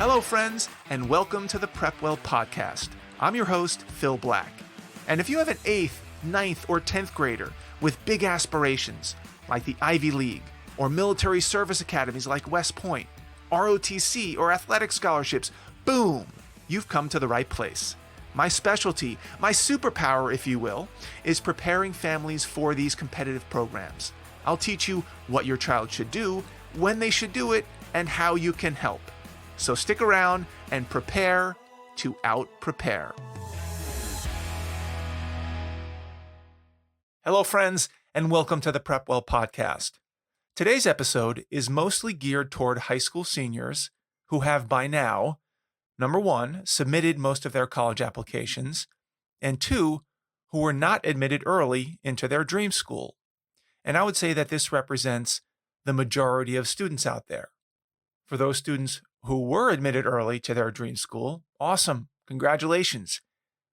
Hello, friends, and welcome to the PrepWell podcast. I'm your host, Phil Black. And if you have an 8th, 9th, or 10th grader with big aspirations, like the Ivy League, or military service academies like West Point, ROTC, or athletic scholarships, boom, you've come to the right place. My specialty, my superpower, if you will, is preparing families for these competitive programs. I'll teach you what your child should do, when they should do it, and how you can help. So stick around and prepare to out-prepare. Hello, friends, and welcome to the PrepWell podcast. Today's episode is mostly geared toward high school seniors who have by now, number 1, submitted most of their college applications, and 2, who were not admitted early into their dream school. And I would say that this represents the majority of students out there. For those students who were admitted early to their dream school, awesome, congratulations.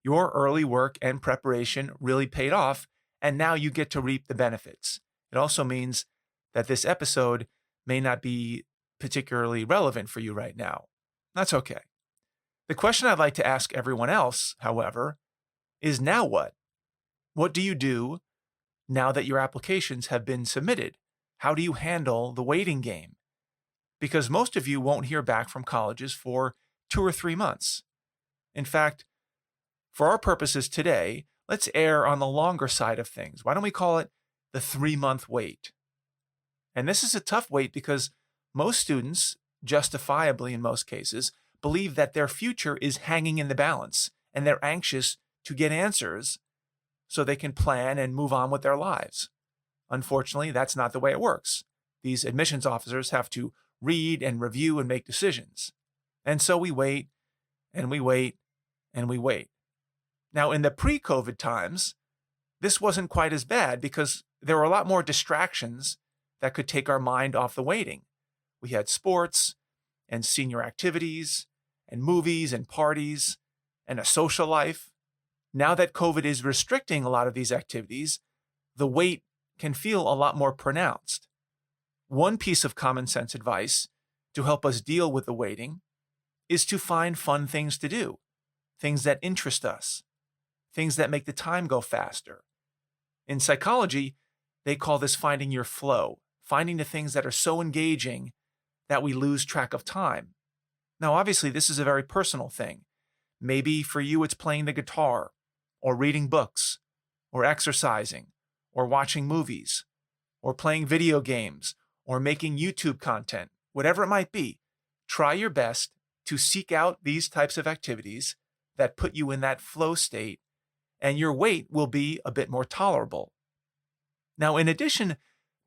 Your early work and preparation really paid off, and now you get to reap the benefits. It also means that this episode may not be particularly relevant for you right now. That's okay. The question I'd like to ask everyone else, however, is now what? What do you do now that your applications have been submitted? How do you handle the waiting game? Because most of you won't hear back from colleges for 2 or 3 months. In fact, for our purposes today, let's err on the longer side of things. Why don't we call it the 3-month wait? And this is a tough wait because most students, justifiably in most cases, believe that their future is hanging in the balance, and they're anxious to get answers so they can plan and move on with their lives. Unfortunately, that's not the way it works. These admissions officers have to read and review and make decisions. And so we wait, and we wait, and we wait. Now, in the pre-COVID times, this wasn't quite as bad because there were a lot more distractions that could take our mind off the waiting. We had sports and senior activities and movies and parties and a social life. Now that COVID is restricting a lot of these activities, the wait can feel a lot more pronounced. One piece of common sense advice to help us deal with the waiting is to find fun things to do, things that interest us, things that make the time go faster. In psychology, they call this finding your flow, finding the things that are so engaging that we lose track of time. Now, obviously, this is a very personal thing. Maybe for you, it's playing the guitar, or reading books, or exercising, or watching movies, or playing video games, or making YouTube content, whatever it might be. Try your best to seek out these types of activities that put you in that flow state, and your wait will be a bit more tolerable. Now, in addition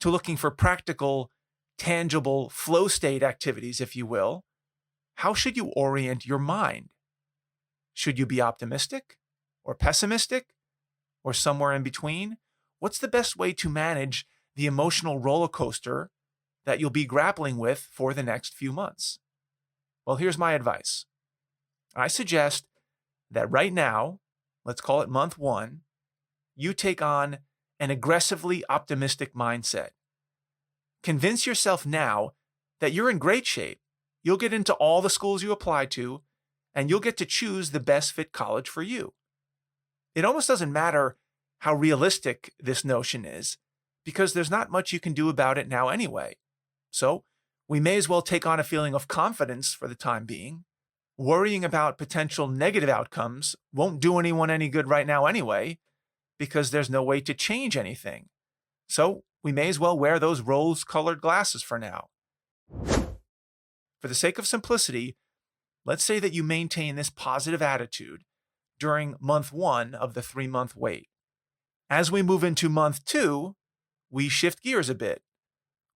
to looking for practical, tangible flow state activities, if you will, how should you orient your mind? Should you be optimistic or pessimistic or somewhere in between? What's the best way to manage the emotional roller coaster that you'll be grappling with for the next few months? Well, here's my advice. I suggest that right now, let's call it month 1, you take on an aggressively optimistic mindset. Convince yourself now that you're in great shape. You'll get into all the schools you apply to, and you'll get to choose the best fit college for you. It almost doesn't matter how realistic this notion is, because there's not much you can do about it now anyway. So we may as well take on a feeling of confidence for the time being. Worrying about potential negative outcomes won't do anyone any good right now anyway, because there's no way to change anything. So we may as well wear those rose-colored glasses for now. For the sake of simplicity, let's say that you maintain this positive attitude during month 1 of the 3-month wait. As we move into month 2, we shift gears a bit.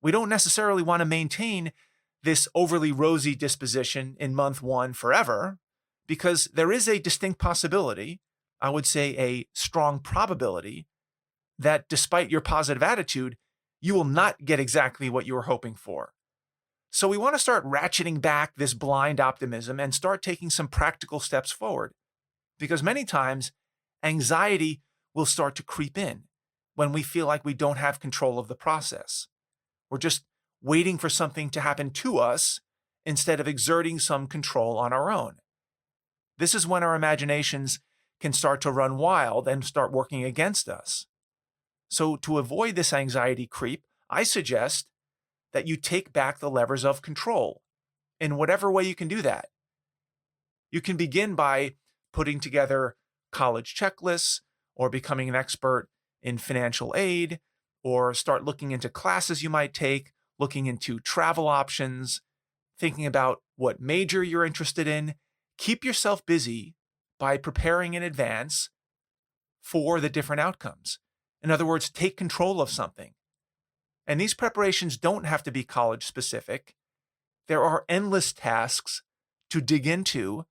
We don't necessarily want to maintain this overly rosy disposition in month 1 forever, because there is a distinct possibility, I would say a strong probability, that despite your positive attitude, you will not get exactly what you were hoping for. So we want to start ratcheting back this blind optimism and start taking some practical steps forward, because many times anxiety will start to creep in when we feel like we don't have control of the process. We're just waiting for something to happen to us instead of exerting some control on our own. This is when our imaginations can start to run wild and start working against us. So to avoid this anxiety creep, I suggest that you take back the levers of control in whatever way you can do that. You can begin by putting together college checklists or becoming an expert in financial aid, or start looking into classes you might take, looking into travel options, thinking about what major you're interested in. Keep yourself busy by preparing in advance for the different outcomes. In other words, take control of something. And these preparations don't have to be college specific. There are endless tasks to dig into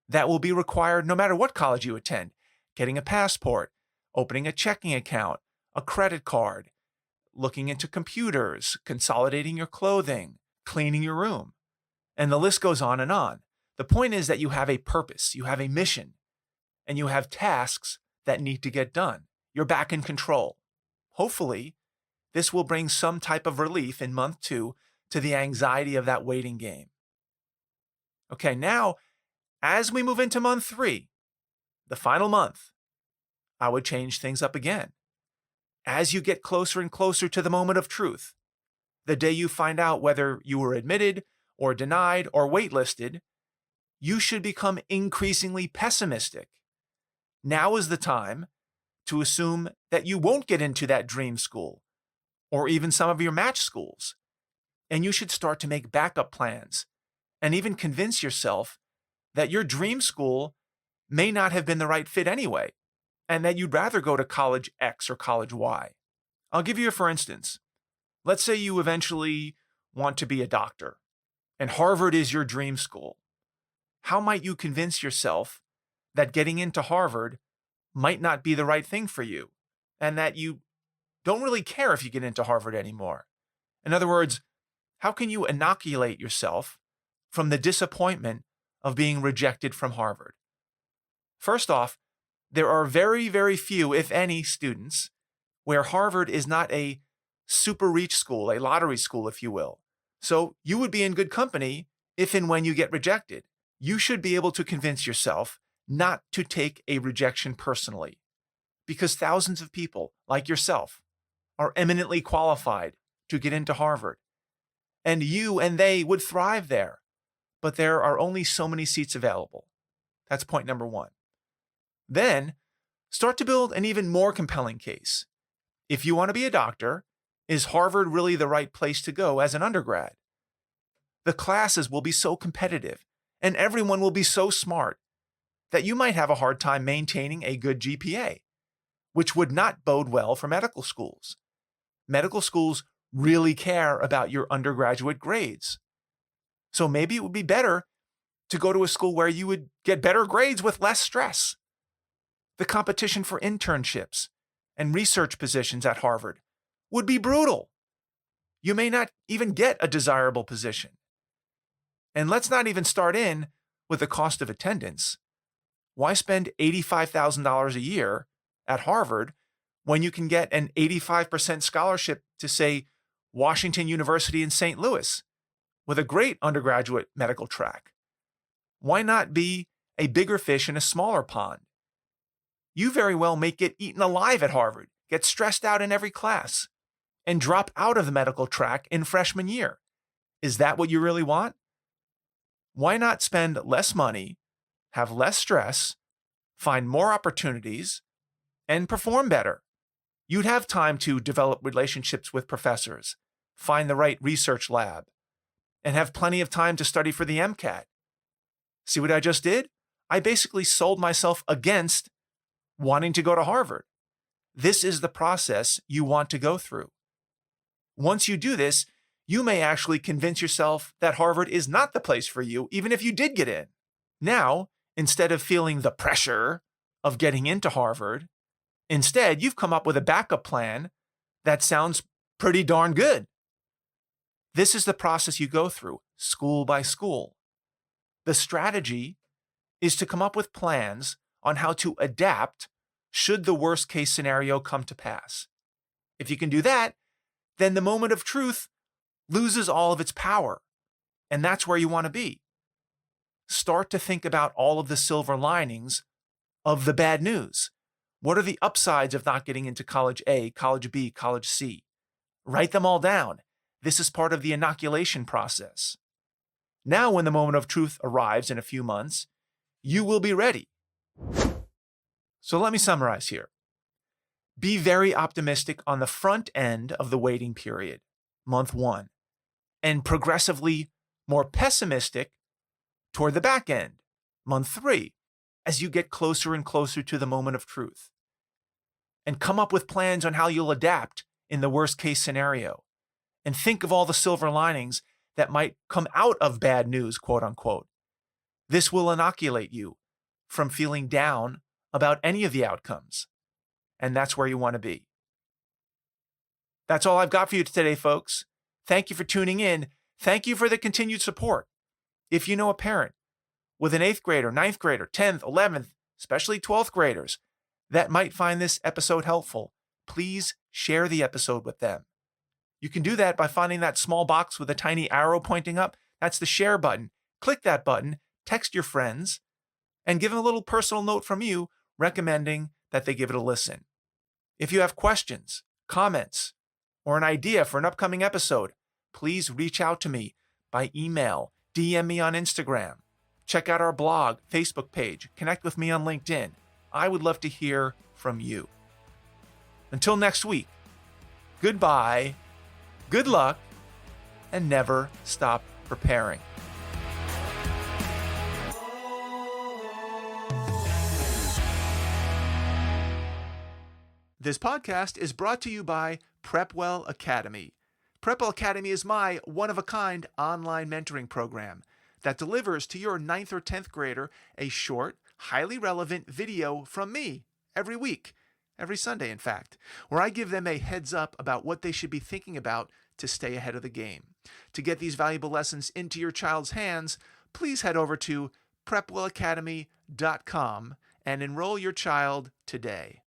that will be required no matter what college you attend. Getting a passport, opening a checking account, a credit card, looking into computers, consolidating your clothing, cleaning your room. And the list goes on and on. The point is that you have a purpose, you have a mission, and you have tasks that need to get done. You're back in control. Hopefully, this will bring some type of relief in month 2 to the anxiety of that waiting game. Okay, now, as we move into month 3, the final month, I would change things up again. As you get closer and closer to the moment of truth, the day you find out whether you were admitted or denied or waitlisted, you should become increasingly pessimistic. Now is the time to assume that you won't get into that dream school or even some of your match schools. And you should start to make backup plans and even convince yourself that your dream school may not have been the right fit anyway, and that you'd rather go to college X or college Y. I'll give you a for instance. Let's say you eventually want to be a doctor, and Harvard is your dream school. How might you convince yourself that getting into Harvard might not be the right thing for you, and that you don't really care if you get into Harvard anymore? In other words, how can you inoculate yourself from the disappointment of being rejected from Harvard? First off, there are very, very few, if any, students where Harvard is not a super reach school, a lottery school, if you will. So you would be in good company if and when you get rejected. You should be able to convince yourself not to take a rejection personally, because thousands of people like yourself are eminently qualified to get into Harvard, and you and they would thrive there, but there are only so many seats available. That's point number 1. Then start to build an even more compelling case. If you want to be a doctor, is Harvard really the right place to go as an undergrad? The classes will be so competitive and everyone will be so smart that you might have a hard time maintaining a good GPA, which would not bode well for medical schools. Medical schools really care about your undergraduate grades. So maybe it would be better to go to a school where you would get better grades with less stress. The competition for internships and research positions at Harvard would be brutal. You may not even get a desirable position. And let's not even start in with the cost of attendance. Why spend $85,000 a year at Harvard when you can get an 85% scholarship to, say, Washington University in St. Louis with a great undergraduate medical track? Why not be a bigger fish in a smaller pond? You very well may get eaten alive at Harvard, get stressed out in every class, and drop out of the medical track in freshman year. Is that what you really want? Why not spend less money, have less stress, find more opportunities, and perform better? You'd have time to develop relationships with professors, find the right research lab, and have plenty of time to study for the MCAT. See what I just did? I basically sold myself against wanting to go to Harvard. This is the process you want to go through. Once you do this, you may actually convince yourself that Harvard is not the place for you, even if you did get in. Now, instead of feeling the pressure of getting into Harvard, instead, you've come up with a backup plan that sounds pretty darn good. This is the process you go through, school by school. The strategy is to come up with plans on how to adapt should the worst case scenario come to pass. If you can do that, then the moment of truth loses all of its power, And that's where you want to be. Start to think about all of the silver linings of the bad news. What are the upsides of not getting into college A, college B, college C? Write them all down. This is part of the inoculation process. Now, when the moment of truth arrives in a few months, you will be ready. So let me summarize here. Be very optimistic on the front end of the waiting period, month 1, and progressively more pessimistic toward the back end, month 3, as you get closer and closer to the moment of truth. And come up with plans on how you'll adapt in the worst case scenario. And think of all the silver linings that might come out of bad news, quote unquote. This will inoculate you from feeling down about any of the outcomes. And that's where you want to be. That's all I've got for you today, folks. Thank you for tuning in. Thank you for the continued support. If you know a parent with an 8th grader, 9th grader, 10th, 11th, especially 12th graders that might find this episode helpful, please share the episode with them. You can do that by finding that small box with a tiny arrow pointing up. That's the share button. Click that button, text your friends, and give them a little personal note from you recommending that they give it a listen. If you have questions, comments, or an idea for an upcoming episode, please reach out to me by email, DM me on Instagram, check out our blog, Facebook page, connect with me on LinkedIn. I would love to hear from you. Until next week, goodbye, good luck, and never stop preparing. This podcast is brought to you by PrepWell Academy. PrepWell Academy is my one-of-a-kind online mentoring program that delivers to your 9th or 10th grader a short, highly relevant video from me every week, every Sunday, in fact, where I give them a heads up about what they should be thinking about to stay ahead of the game. To get these valuable lessons into your child's hands, please head over to PrepWellAcademy.com and enroll your child today.